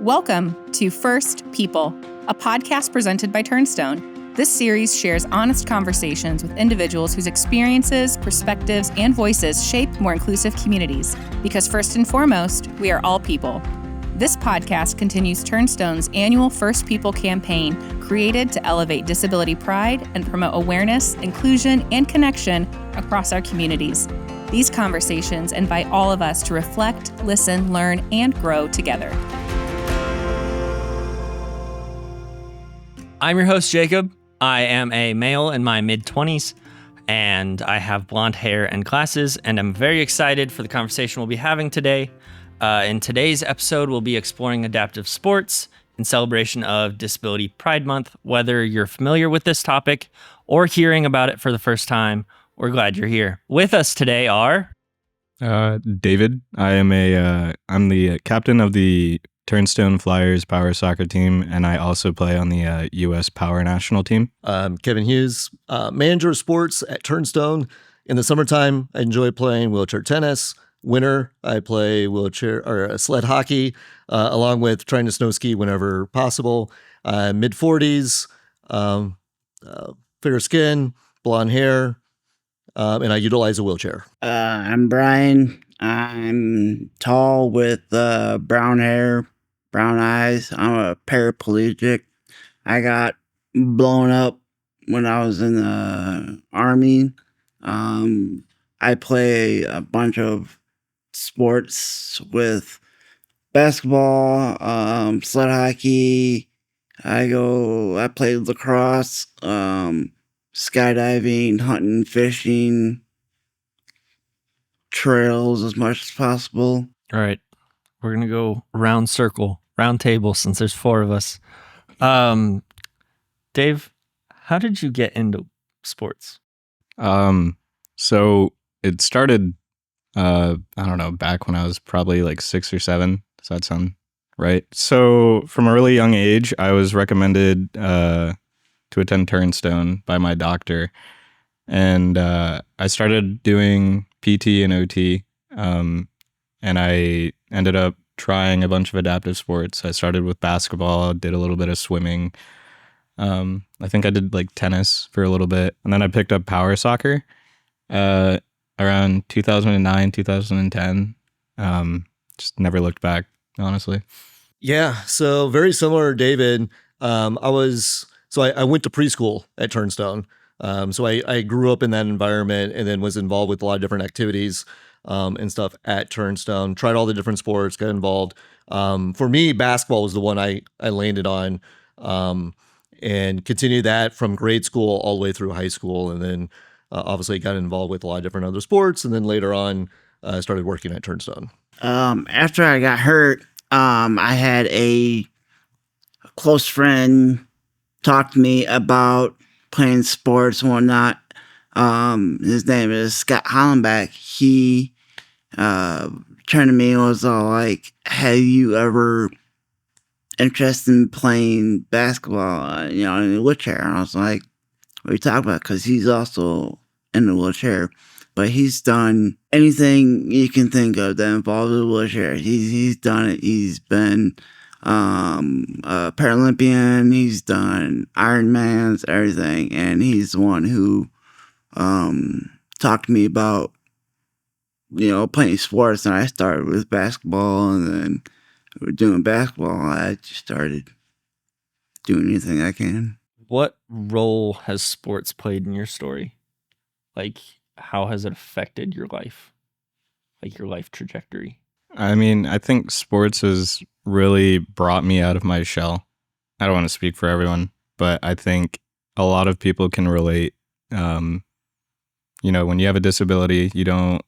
Welcome to First People, a podcast presented by Turnstone. This series shares honest conversations with individuals whose experiences, perspectives, and voices shape more inclusive communities. Because first and foremost, we are all people. This podcast continues Turnstone's annual First People campaign, created to elevate disability pride and promote awareness, inclusion, and connection across our communities. These conversations invite all of us to reflect, listen, learn, and grow together. I'm your host, Jacob. I am a male in my mid-20s, and I have blonde hair and glasses, and I'm very excited for the conversation we'll be having today. In today's episode, we'll be exploring adaptive sports in celebration of Disability Pride Month. Whether you're familiar with this topic or hearing about it for the first time, we're glad you're here. With us today are... David. I'm the captain of the Turnstone Flyers Power Soccer team, and I also play on the U.S. Power National team. Kevin Hughes, manager of sports at Turnstone. In the summertime, I enjoy playing wheelchair tennis. Winter, I play wheelchair or sled hockey, along with trying to snow ski whenever possible. Mid-40s, fair skin, blonde hair, and I utilize a wheelchair. I'm Brian. I'm tall with brown hair, brown eyes. I'm a paraplegic. I got blown up when I was in the Army. I play a bunch of sports with basketball, sled hockey. I play lacrosse, skydiving, hunting, fishing, trails as much as possible. All right, we're going to go round table, since there's four of us. Dave, how did you get into sports? So it started, I don't know, back when I was probably like 6 or 7. Does that sound right? So from a really young age, I was recommended to attend Turnstone by my doctor. And I started doing PT and OT, and I ended up trying a bunch of adaptive sports. I started with basketball, did a little bit of swimming. I think I did like tennis for a little bit. And then I picked up power soccer around 2009, 2010. Just never looked back, honestly. Yeah, so very similar to David. I went to preschool at Turnstone. So I grew up in that environment and then was involved with a lot of different activities and stuff at Turnstone. Tried all the different sports, got involved. For me, basketball was the one I landed on, and continued that from grade school all the way through high school. And then obviously got involved with a lot of different other sports. And then later on, started working at Turnstone. After I got hurt, I had a close friend talk to me about playing sports and whatnot. His name is Scott Hollenbeck. He turned to me and was all like, have you ever interested in playing basketball, in a wheelchair? And I was like, what are you talking about? Because he's also in a wheelchair. But he's done anything you can think of that involves a wheelchair. He's done it. He's been a Paralympian. He's done Ironmans, everything. And he's the one who talked to me about, playing sports. And I started with basketball, and then we were doing basketball. I just started doing anything I can. What role has sports played in your story? Like, how has it affected your life? Like your life trajectory? I mean, I think sports has really brought me out of my shell. I don't want to speak for everyone, but I think a lot of people can relate. When you have a disability, you don't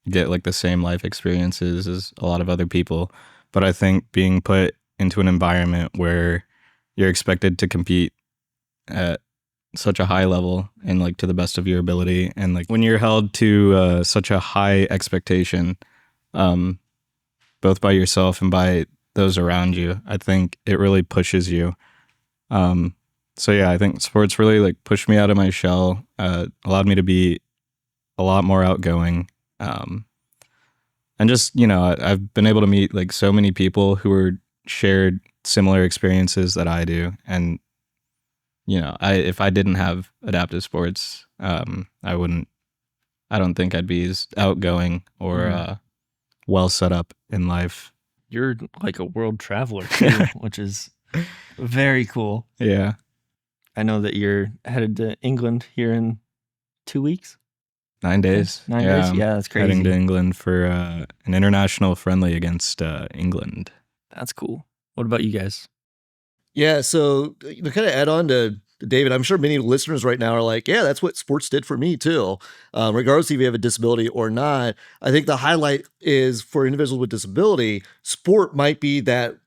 get like the same life experiences as a lot of other people. But I think being put into an environment where you're expected to compete at such a high level and like to the best of your ability, and like when you're held to such a high expectation, both by yourself and by those around you, I think it really pushes you. So yeah, I think sports really like pushed me out of my shell, allowed me to be a lot more outgoing, and just I've been able to meet like so many people who are shared similar experiences that I do. And, if I didn't have adaptive sports, I don't think I'd be as outgoing or well set up in life. You're like a world traveler too, which is very cool. Yeah. I know that you're headed to England here in 2 weeks. 9 days. 9 days? I'm Yeah, that's crazy. Heading to England for an international friendly against England. That's cool. What about you guys? Yeah, so kind of add on to David, I'm sure many listeners right now are like, yeah, that's what sports did for me too. Regardless if you have a disability or not, I think the highlight is for individuals with disability, sport might be that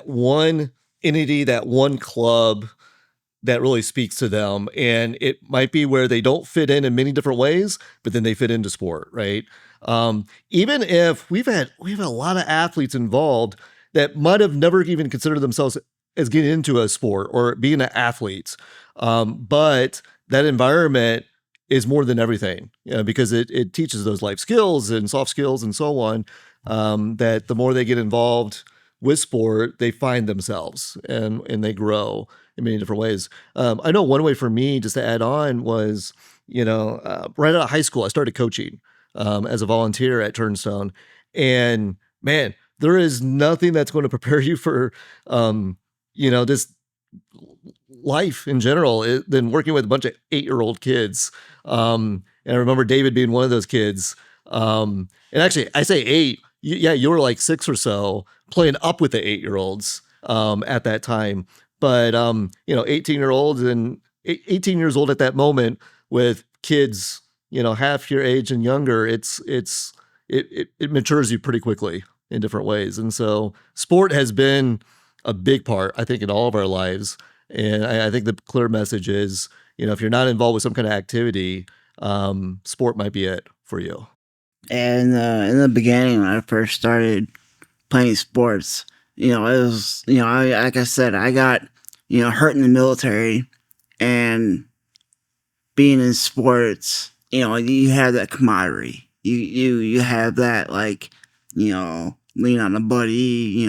one entity, that one club that really speaks to them. And it might be where they don't fit in many different ways, but then they fit into sport, right? Even if we've had a lot of athletes involved that might have never even considered themselves as getting into a sport or being an athlete. But that environment is more than everything, because it teaches those life skills and soft skills and so on, that the more they get involved with sport, they find themselves and they grow in many different ways. I know one way for me, just to add on, was, right out of high school, I started coaching as a volunteer at Turnstone. And man, there is nothing that's going to prepare you for, just life in general than working with a bunch of 8-year-old kids. And I remember David being one of those kids. And actually, I say 8. You were like 6 or so playing up with the 8-year-olds at that time. But 18-year-olds and 18 years old at that moment with kids, half your age and younger, it matures you pretty quickly in different ways. And so sport has been a big part, I think, in all of our lives. And I think the clear message is, if you're not involved with some kind of activity, sport might be it for you. And in the beginning, when I first started playing sports, it was, like I said, I got, hurt in the military, and being in sports, you have that camaraderie. You have that, like, lean on a buddy,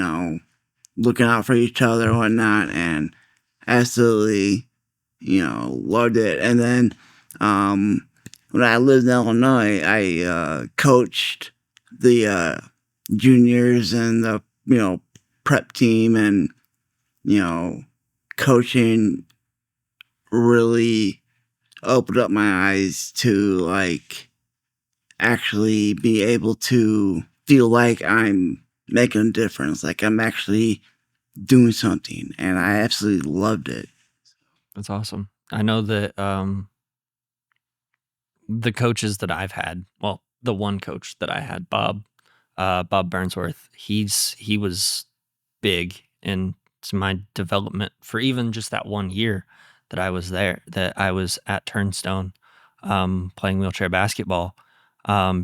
looking out for each other and whatnot, and absolutely, loved it. And then when I lived in Illinois, I coached the juniors and the prep team, and coaching really opened up my eyes to, like, actually be able to feel like I'm making a difference, like I'm actually doing something, and I absolutely loved it. That's awesome. I know that the coaches that I've had, well, the one coach that I had, Bob Burnsworth, he was big in my development for even just that 1 year that I was there, that I was at Turnstone, playing wheelchair basketball,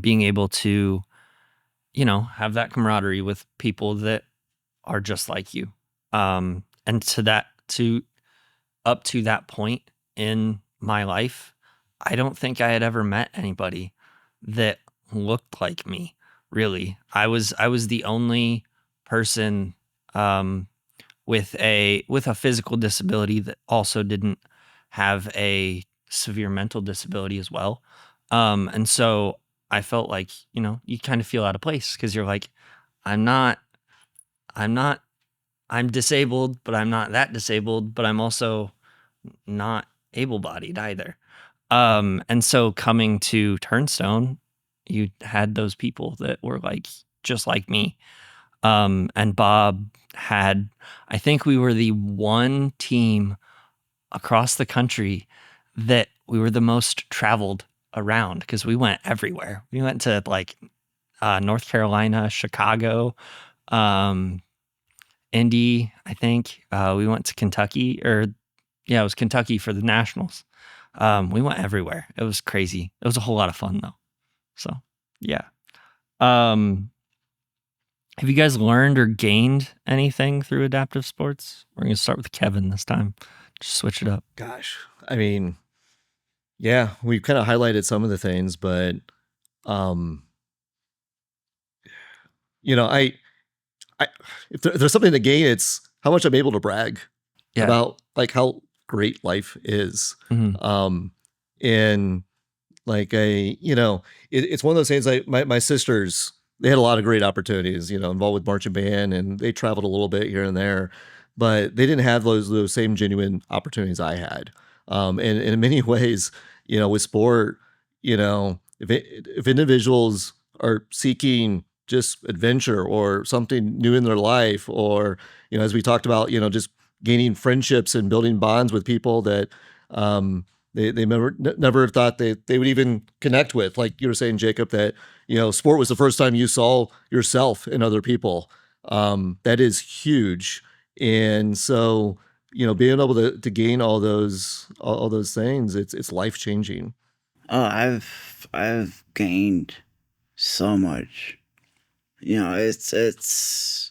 being able to, have that camaraderie with people that are just like you. And up to that point in my life, I don't think I had ever met anybody that looked like me. Really, I was the only person with a physical disability that also didn't have a severe mental disability as well. And so I felt like, you kind of feel out of place because you're like, I'm disabled, but I'm not that disabled, but I'm also not able-bodied either. And so coming to Turnstone, you had those people that were like just like me. And Bob had, I think we were the one team across the country that we were the most traveled around because we went everywhere. We went to like North Carolina, Chicago, Indy, I think. We went to Kentucky, it was Kentucky for the Nationals. We went everywhere. It was crazy. It was a whole lot of fun though. So yeah. Have you guys learned or gained anything through adaptive sports? We're going to start with Kevin this time. Just switch it up. Gosh, I mean, yeah, we've kind of highlighted some of the things, but, I if there's something to gain, it's how much I'm able to brag Yeah. about like how great life is. Mhm. And like it's one of those things. Like my sisters, they had a lot of great opportunities, involved with marching band, and they traveled a little bit here and there, but they didn't have those same genuine opportunities I had. And in many ways, with sport, if individuals are seeking just adventure or something new in their life, or as we talked about, just gaining friendships and building bonds with people that they never thought they would even connect with. Like you were saying, Jacob, that sport was the first time you saw yourself in other people. That is huge, and so being able to gain all those things, it's life changing. Oh, I've gained so much. It's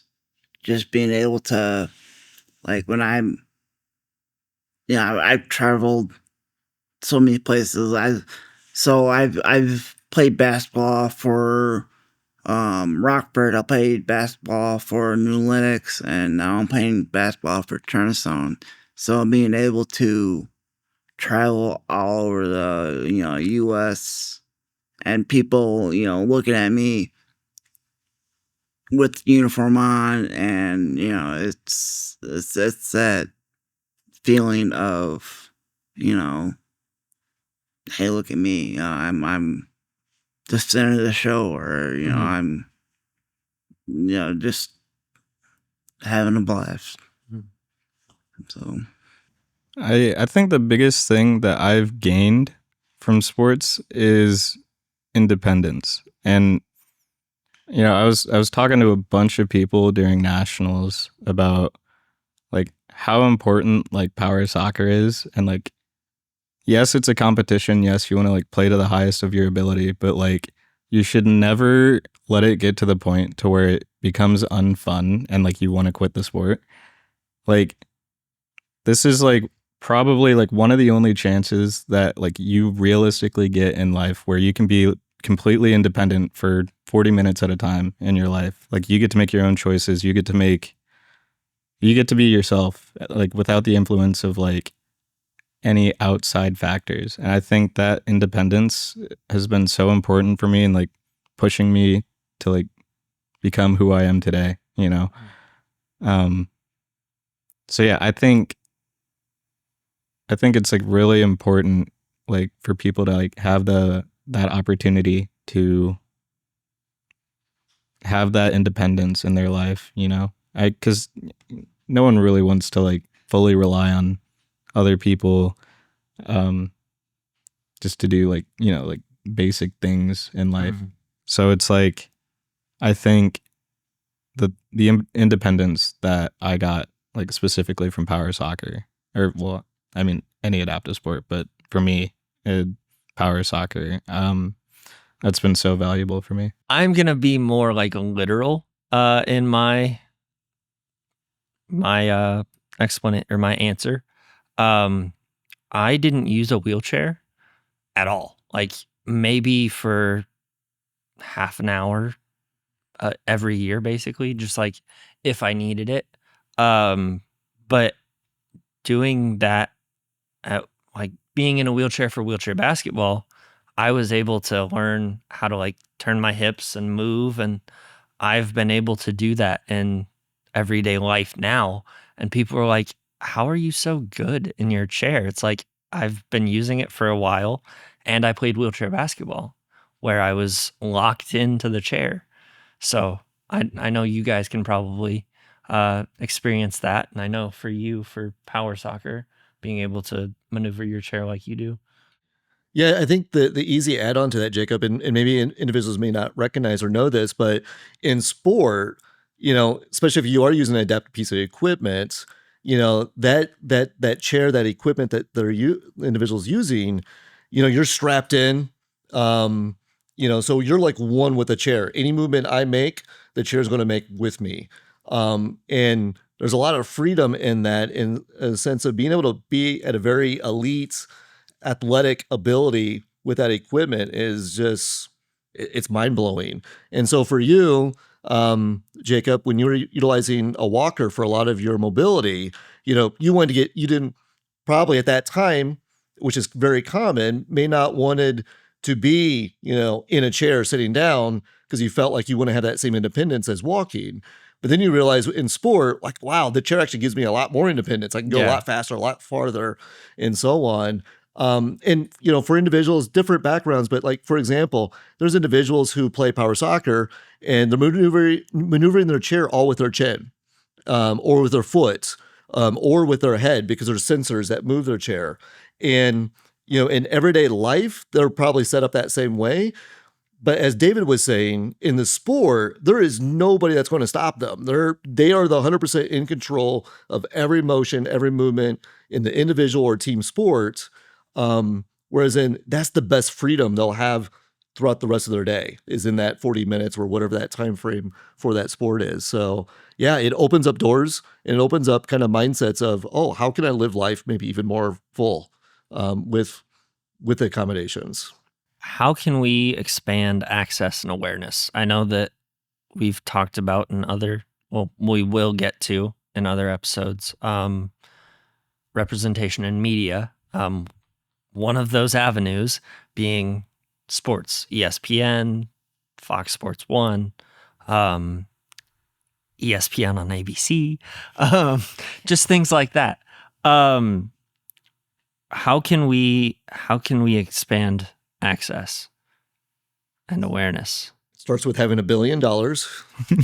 just being able to, like, when I've traveled so many places. I've played basketball for Rockford. I played basketball for New Lenox, and now I'm playing basketball for Turnstone. So being able to travel all over the U.S. and people looking at me with uniform on, and it's that feeling of hey, look at me, I'm the center of the show, or I'm just having a blast. Mhm. So I think the biggest thing that I've gained from sports is independence. And I was talking to a bunch of people during nationals about like how important like power soccer is, and like yes, it's a competition. Yes, you want to like play to the highest of your ability, but like you should never let it get to the point to where it becomes unfun and like you want to quit the sport. Like this is like probably like one of the only chances that like you realistically get in life where you can be completely independent for 40 minutes at a time in your life. Like you get to make your own choices. You get to be yourself, like without the influence of like any outside factors. And I think that independence has been so important for me and like pushing me to like become who I am today. Um so yeah, I think it's like really important like for people to like have that opportunity to have that independence in their life. Cuz no one really wants to like fully rely on other people um just to do like basic things in life. Mhm. So it's like I think the independence that I got like specifically from power soccer, or well, I mean any adaptive sport, but for me, power soccer, that's been so valuable for me. I'm gonna be more like literal in my explanation or my answer. Um, I didn't use a wheelchair at all. Like maybe for half an hour every year, basically, just like if I needed it. But doing that, like being in a wheelchair for wheelchair basketball, I was able to learn how to like turn my hips and move, and I've been able to do that in everyday life now. And people are like, "How are you so good in your chair?" It's like I've been using it for a while, and I played wheelchair basketball where I was locked into the chair. So I know you guys can probably experience that, and I know for you for power soccer, being able to maneuver your chair like you do. Yeah, I think the easy add on to that, Jacob, and maybe individuals may not recognize or know this, but in sport, especially if you are using an adapted piece of equipment, that chair, that equipment that individuals using, you're strapped in, so you're like one with the chair. Any movement I make, the chair is going to make with me, and there's a lot of freedom in that, in a sense of being able to be at a very elite athletic ability with that equipment is just it's mind blowing. And so for you, Jacob, when you were utilizing a walker for a lot of your mobility, you didn't probably at that time, which is very common, may not wanted to be, in a chair sitting down because you felt like you wouldn't have that same independence as walking. But then you realize in sport, like, wow, the chair actually gives me a lot more independence. I can go a lot faster, a lot farther, and so on. And for individuals, different backgrounds, but like, for example, there's individuals who play power soccer and they're maneuvering their chair all with their chin, or with their foot, or with their head, because there's sensors that move their chair. And, in everyday life, they're probably set up that same way. But as David was saying, in the sport, there is nobody that's going to stop them. They are the 100% in control of every motion, every movement in the individual or team sport. Whereas that's the best freedom they'll have throughout the rest of their day, is in that 40 minutes or whatever that time frame for that sport is. So yeah, it opens up doors and it opens up kind of mindsets of, oh, how can I live life maybe even more full, with the accommodations. How can we expand access and awareness? I know that we've talked about we will get to in other episodes, representation in media. One of those avenues being sports, ESPN, Fox Sports 1, ESPN on ABC, just things like that. How can we expand access and awareness? Starts with having $1 billion.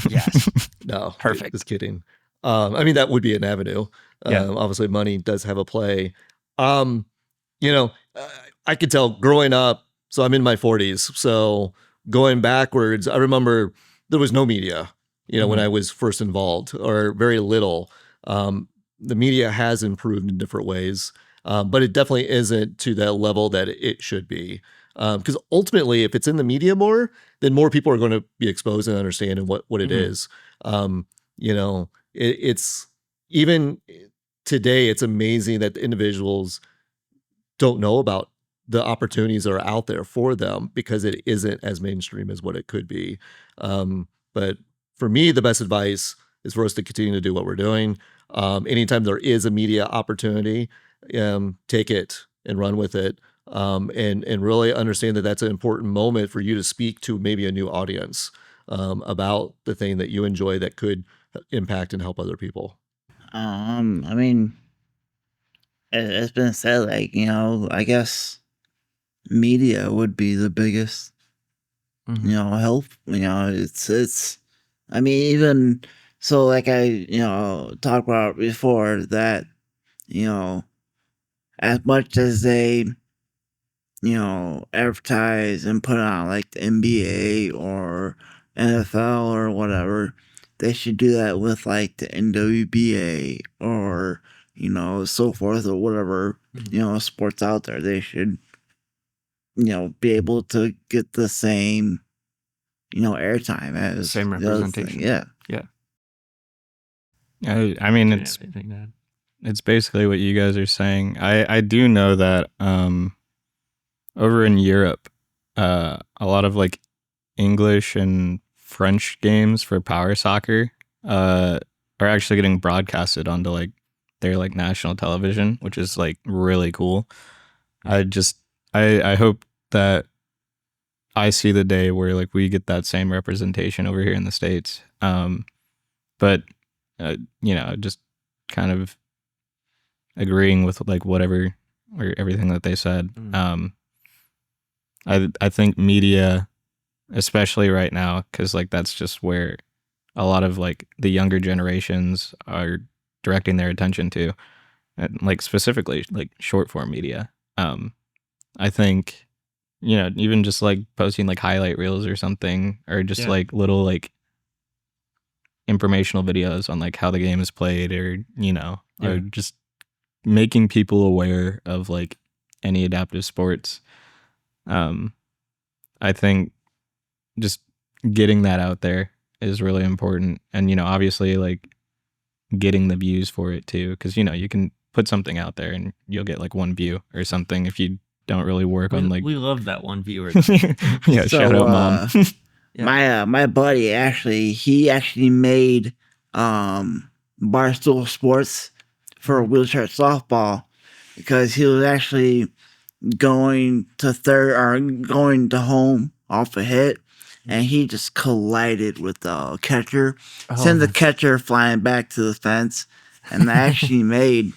Yes. No, Perfect. Just kidding. That would be an avenue. Obviously money does have a play. I could tell growing up, so I'm in my 40s. So going backwards, I remember there was no media, when I was first involved, or very little. The media has improved in different ways, but it definitely isn't to that level that it should be. Because ultimately, if it's in the media more, then more people are going to be exposed and understand what it is. It's even today, it's amazing that the individuals don't know about the opportunities that are out there for them because it isn't as mainstream as what it could be. But for me, the best advice is for us to continue to do what we're doing. Anytime there is a media opportunity, take it and run with it. And really understand that that's an important moment for you to speak to maybe a new audience about the thing that you enjoy that could impact and help other people. It's been said, like, I guess media would be the biggest, help. Even so, like I, talked about before, that, as much as they, advertise and put on like the NBA or NFL or whatever, they should do that with like the NWBA or, so forth, or whatever, sports out there. They should, be able to get the same, airtime as same representation. Yeah. It's basically what you guys are saying. I do know that over in Europe, a lot of like English and French games for power soccer are actually getting broadcasted onto like their like national television, which is like really cool. I hope that I see the day where like we get that same representation over here in the States. But just kind of agreeing with like whatever or everything that they said. I think media, especially right now, because like that's just where a lot of like the younger generations are directing their attention to, and like specifically like short form media. I think, even just like posting like highlight reels or something, or just like little like informational videos on like how the game is played, or or just making people aware of like any adaptive sports. I think just getting that out there is really important, and obviously like getting the views for it too, because you can put something out there and you'll get like one view or something if you don't really work on like. We love that one viewer. Yeah, so, shout out mom. My buddy he actually made Barstool Sports for wheelchair softball because he was actually going to home off a hit, and he just collided with the catcher, sent the catcher flying back to the fence, and I actually made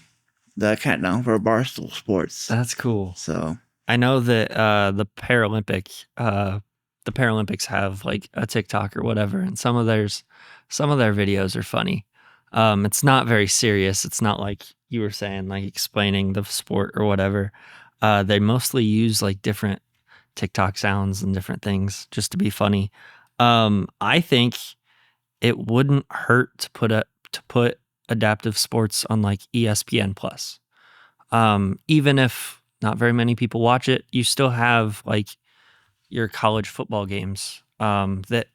the countdown for Barstool Sports. That's cool. So I know that the Paralympics have like a TikTok or whatever, and some of their videos are funny. It's not very serious. It's not like you were saying, like explaining the sport or whatever. They mostly use like different TikTok sounds and different things just to be funny. I think it wouldn't hurt to put adaptive sports on like ESPN Plus. Even if not very many people watch it, you still have like your college football games. That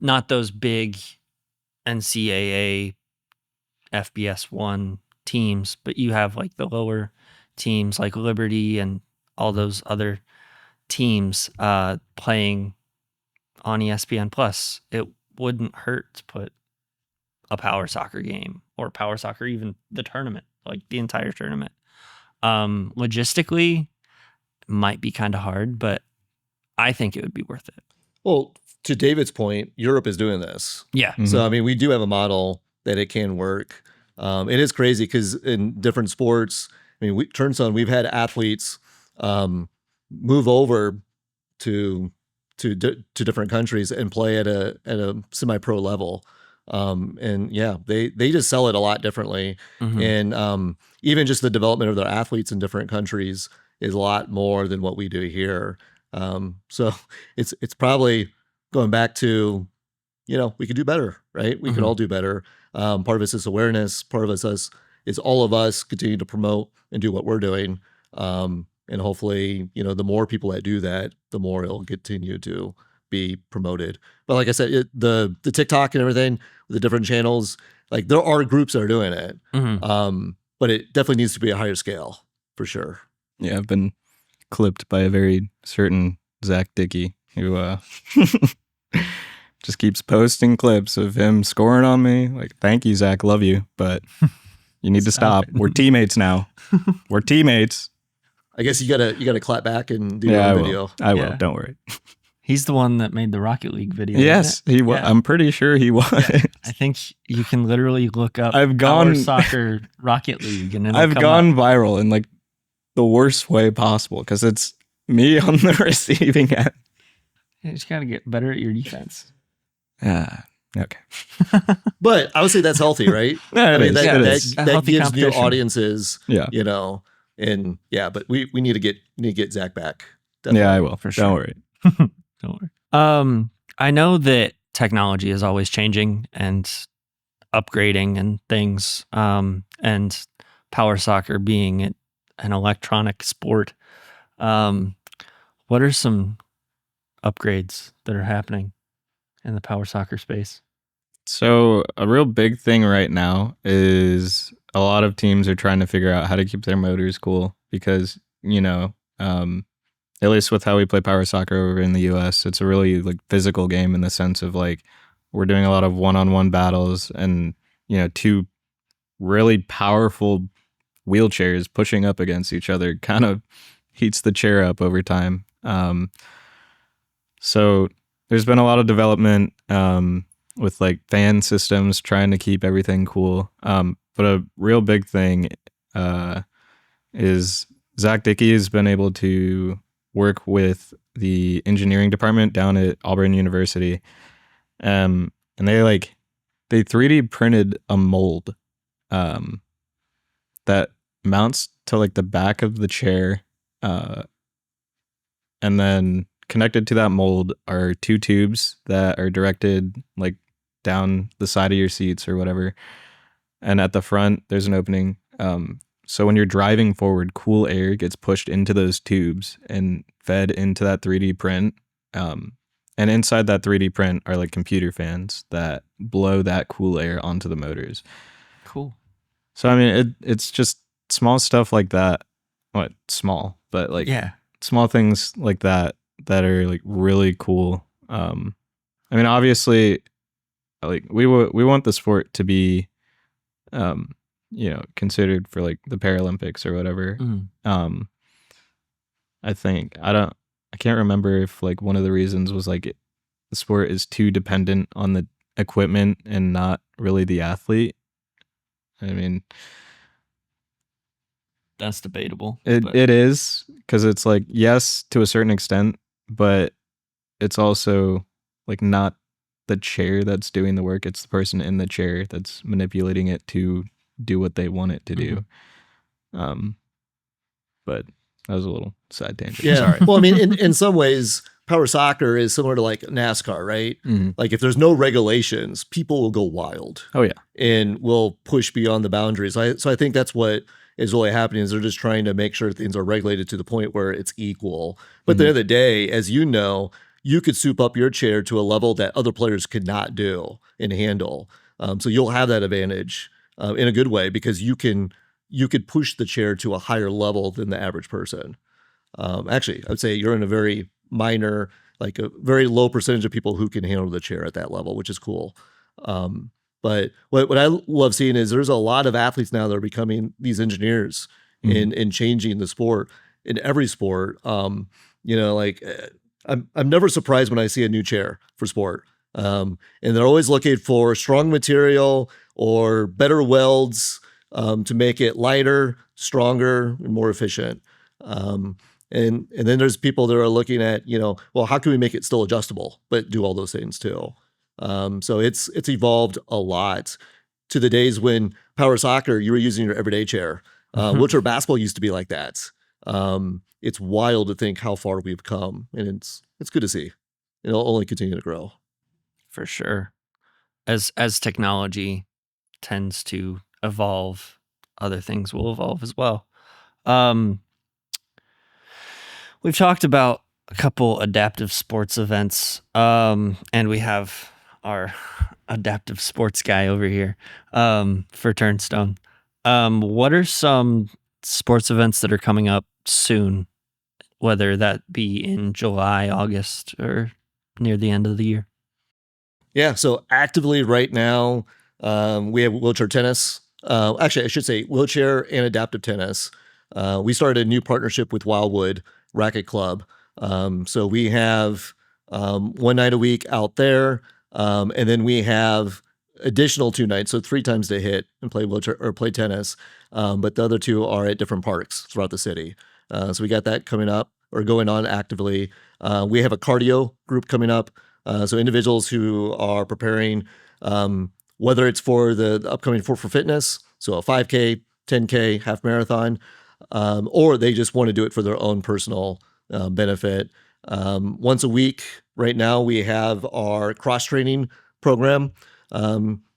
not those big NCAA FBS 1 teams, but you have like the lower teams like Liberty and all those other teams playing on ESPN Plus. It wouldn't hurt to put a power soccer game or power soccer, even the tournament, like the entire tournament. Logistically, might be kind of hard, but I think it would be worth it. Well, to David's point, Europe is doing this. Yeah. Mm-hmm. So, I mean, we do have a model that it can work. It is crazy because in different sports, I mean, Turnstone, we've had athletes move over to different countries and play at a semi-pro level. And yeah, they just sell it a lot differently. Mm-hmm. And even just the development of their athletes in different countries is a lot more than what we do here. So it's probably going back to, we could do better, right? We could all do better. Part of it's this awareness. Part of it's is all of us continue to promote and do what we're doing. And hopefully, the more people that do that, the more it'll continue to be promoted. But like I said, the TikTok and everything, the different channels, like there are groups that are doing it. Mm-hmm. But it definitely needs to be a higher scale for sure. Yeah, I've been clipped by a very certain Zach Dickey who just keeps posting clips of him scoring on me. Like, thank you, Zach, love you, but you need to stop. We're teammates now. We're teammates. I guess you gotta clap back and do your own video. I will. Don't worry. He's the one that made the Rocket League video. Yes, he was. Yeah. I'm pretty sure he was. Yeah. I think you can literally look up I've gone soccer Rocket League, and I've gone viral in like the worst way possible because it's me on the receiving end. You just gotta get better at your defense. Okay. But I would say that's healthy, right? That gives new audiences. Yeah. And yeah, but we need to get Zach back. Definitely. Yeah, I will for sure. Don't worry. Don't worry. I know that technology is always changing and upgrading and things. And power soccer being an electronic sport. What are some upgrades that are happening in the power soccer space? So a real big thing right now is a lot of teams are trying to figure out how to keep their motors cool because, at least with how we play power soccer over in the US, it's a really like physical game in the sense of like we're doing a lot of one-on-one battles and, two really powerful wheelchairs pushing up against each other kind of heats the chair up over time. So there's been a lot of development with like fan systems trying to keep everything cool. But a real big thing is Zach Dickey has been able to work with the engineering department down at Auburn University. And they 3D printed a mold that mounts to like the back of the chair. And then connected to that mold are two tubes that are directed like down the side of your seats or whatever. And at the front, there's an opening. So when you're driving forward, cool air gets pushed into those tubes and fed into that 3D print. And inside that 3D print are like computer fans that blow that cool air onto the motors. Cool. So, I mean, it's just small stuff like that. What? Small, but like small things like that are like really cool. I mean, obviously, like we want the sport to be, considered for like the Paralympics or whatever. I think I can't remember if like one of the reasons was like the sport is too dependent on the equipment and not really the athlete. I mean, That's debatable. it is, because it's like, yes, to a certain extent, but it's also like not the chair that's doing the work. It's the person in the chair that's manipulating it to do what they want it to do. But that was a little side tangent. Yeah. Sorry. Well, I mean, in some ways, power soccer is similar to like NASCAR, right? Like if there's no regulations, people will go wild. Oh yeah. And will push beyond the boundaries. So I think that's what is really happening is they're just trying to make sure things are regulated to the point where it's equal. But at the end of the day, as you know, you could soup up your chair to a level that other players could not do and handle. So you'll have that advantage in a good way because you could push the chair to a higher level than the average person. Actually, I would say you're in a very minor, like a very low percentage of people who can handle the chair at that level, which is cool. But what I love seeing is there's a lot of athletes now that are becoming these engineers in changing the sport in every sport. I'm never surprised when I see a new chair for sport. And they're always looking for strong material or better welds to make it lighter, stronger, and more efficient. And then there's people that are looking at, well, how can we make it still adjustable, but do all those things too? So it's evolved a lot to the days when power soccer, you were using your everyday chair. Wheelchair basketball used to be like that. It's wild to think how far we've come, and it's good to see. It'll only continue to grow. For sure. As technology tends to evolve, other things will evolve as well. We've talked about a couple adaptive sports events, and we have our adaptive sports guy over here for Turnstone. What are some sports events that are coming up soon, whether that be in July, August, or near the end of the year? Yeah, so actively right now, we have wheelchair tennis. Actually, I should say wheelchair and adaptive tennis. We started a new partnership with Wildwood Racket Club. So we have one night a week out there, and then we have additional 2 nights, so 3 times to hit and play wheelchair or play tennis. But the other 2 are at different parks throughout the city. So we got that coming up or going on actively. We have a cardio group coming up. So individuals who are preparing, whether it's for the upcoming Fort for Fitness, so a 5K, 10K, half marathon, or they just want to do it for their own personal benefit. Once a week, right now, we have our cross-training program.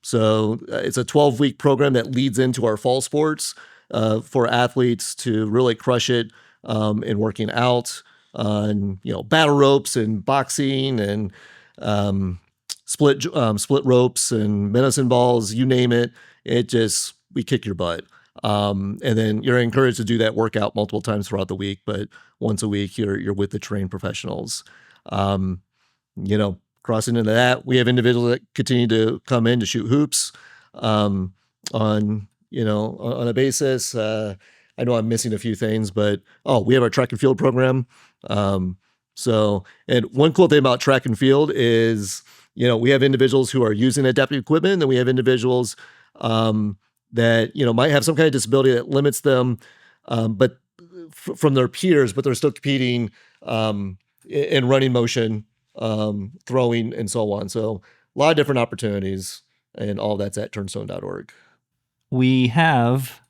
So it's a 12-week program that leads into our fall sports for athletes to really crush it in working out on battle ropes and boxing and split ropes and medicine balls, you name it. We kick your butt. And then you're encouraged to do that workout multiple times throughout the week, but once a week you're with the trained professionals. Crossing into that, we have individuals that continue to come in to shoot hoops on a basis. I know I'm missing a few things, but we have our track and field program. And one cool thing about track and field is, we have individuals who are using adaptive equipment, and we have individuals that might have some kind of disability that limits them, but from their peers, but they're still competing in running motion, throwing, and so on. So a lot of different opportunities, and all that's at turnstone.org. We have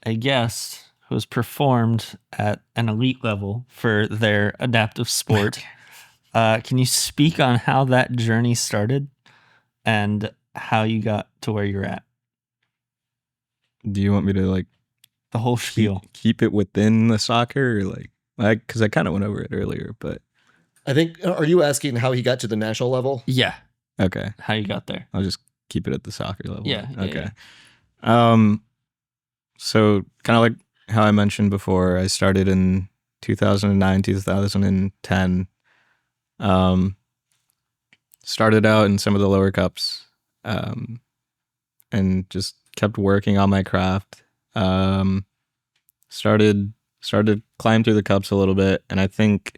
a guest who's performed at an elite level for their adaptive sport. Can you speak on how that journey started and how you got to where you're at? Do you want me to the whole spiel? Keep it within the soccer, or because I kind of went over it earlier, but I think, are you asking how he got to the national level? Yeah. Okay. How you got there? I'll just keep it at the soccer level. Yeah. Okay. Yeah. So kind of like how I mentioned before, I started in 2009, 2010. started out in some of the lower cups, and just kept working on my craft. Started climb through the cups a little bit, and I think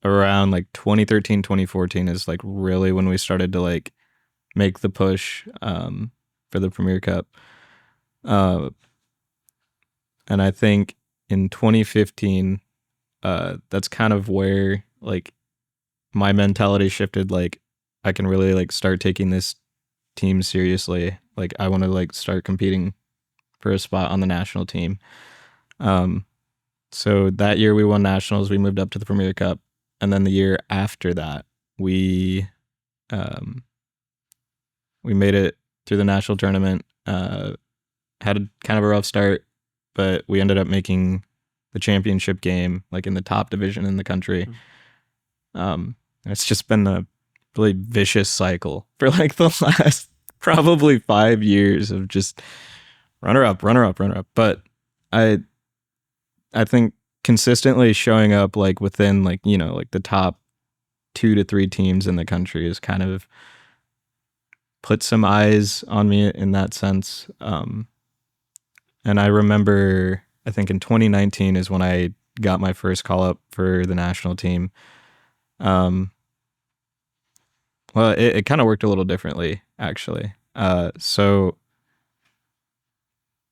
around like 2013, 2014 is like really when we started to like make the push for the Premier Cup. And I think in 2015, that's kind of where like my mentality shifted. Like I can really like start taking this team seriously. Like I want to like start competing for a spot on the national team. So that year we won nationals, we moved up to the Premier Cup. And then the year after that, we made it through the national tournament. Had a kind of a rough start, but we ended up making the championship game, like in the top division in the country. It's just been a really vicious cycle for like the last probably 5 years of just runner up. But I think consistently showing up like within like, you know, like the top 2 to 3 teams in the country is kind of put some eyes on me in that sense. And I remember, I think in 2019 is when I got my first call up for the national team. Well, it kind of worked a little differently, actually. So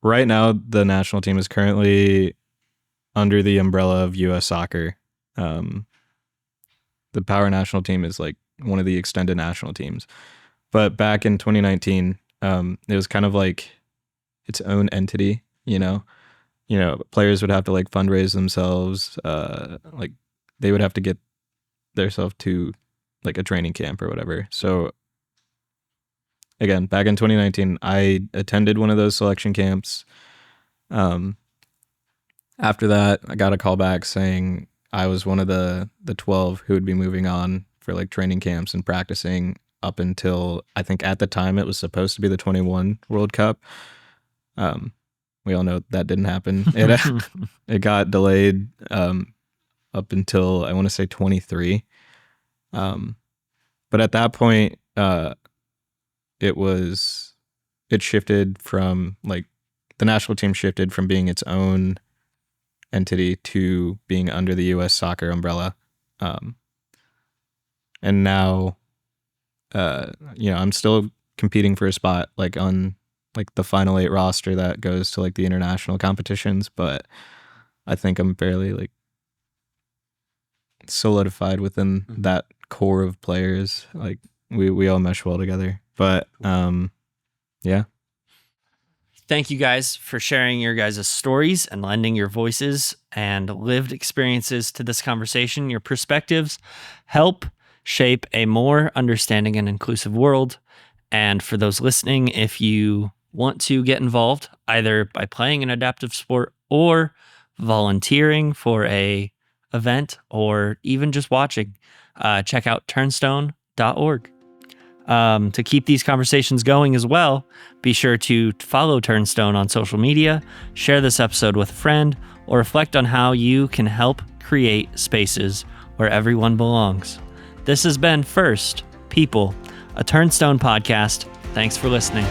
right now, the national team is currently under the umbrella of U.S. Soccer. The Power National Team is like one of the extended national teams. But back in 2019, it was kind of like its own entity, you know. Players would have to like fundraise themselves. Like they would have to get themselves to like a training camp or whatever. So again, back in 2019, I attended one of those selection camps. After that, I got a call back saying I was one of the 12 who would be moving on for like training camps and practicing up until, I think at the time it was supposed to be the 21 World Cup. We all know that didn't happen. It got delayed up until, I want to say 23. But at that point, it shifted from like the national team shifted from being its own entity to being under the U.S. Soccer umbrella. And now, I'm still competing for a spot like on like the final 8 roster that goes to like the international competitions, but I think I'm fairly like solidified within that core of players. Like we all mesh well together. But yeah. Thank you guys for sharing your guys' stories and lending your voices and lived experiences to this conversation. Your perspectives help shape a more understanding and inclusive world. And for those listening, if you want to get involved, either by playing an adaptive sport or volunteering for a event or even just watching, check out turnstone.org. To keep these conversations going as well, be sure to follow Turnstone on social media, share this episode with a friend, or reflect on how you can help create spaces where everyone belongs. This has been First People, a Turnstone podcast. Thanks for listening.